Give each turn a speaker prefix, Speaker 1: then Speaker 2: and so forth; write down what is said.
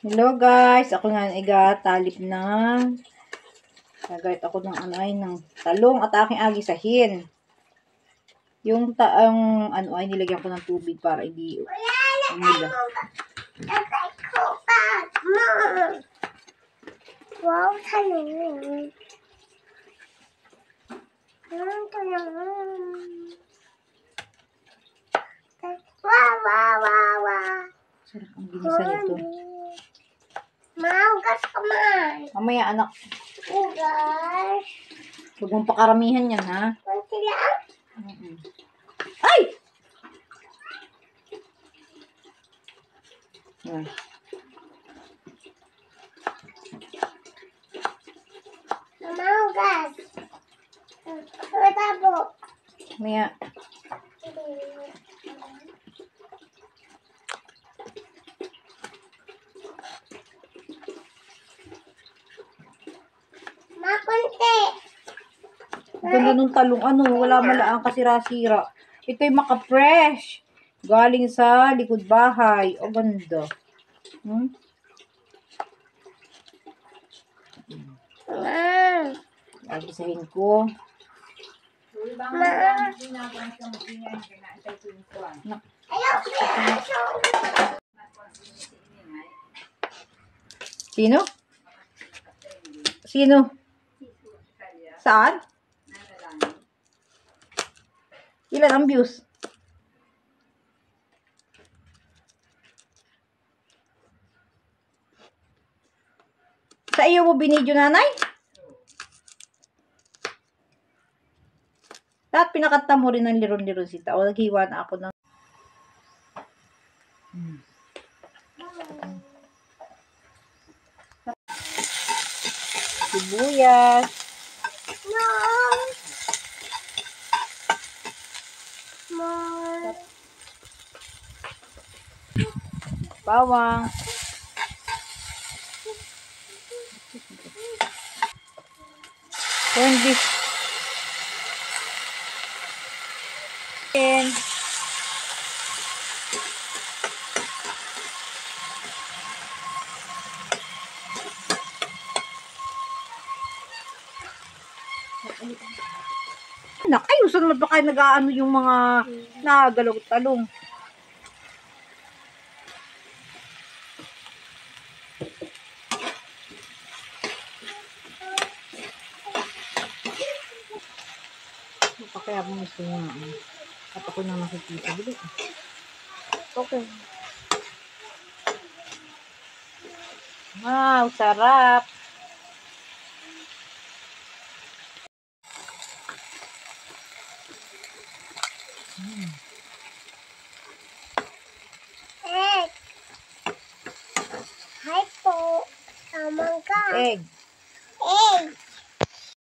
Speaker 1: Hello guys, ako nga talip na. Nagayat ako ng ng talong at aking agisahin. Yung nilagyan ko ng tubig para hindi umula.
Speaker 2: Wow, talong. Wow.
Speaker 1: Sarap ang ginisa nito.
Speaker 2: Maugas ka man.
Speaker 1: Mamaya anak,
Speaker 2: Ugas.
Speaker 1: huwag mong pakaramihan yan ha.
Speaker 2: Kunti lang.
Speaker 1: Ay! Yan.
Speaker 2: Maugas. Matabo.
Speaker 1: Mamaya.
Speaker 2: Makunti.
Speaker 1: Ganda nung talong wala malaang kasira-sira. Ito'y maka-fresh. Galing sa likod bahay. O ganda. Agisahin ko. Sino? Sino? Saan? Ilan ang views? Sa iyo mo binidyo, nanay? Lahat pinakanta mo rin ng liron-liron sita. O naghiwa na ako ng sibuyas. Bawang. Corned beef. Ayusan naman ba kayo nag-aano yung mga nagalaw talong? Kaya mo gusto nga. At ako na makikita. Bili. Okay. Wow, sarap.
Speaker 2: Egg. Hi po. Tamang ka.
Speaker 1: Egg.
Speaker 2: Egg.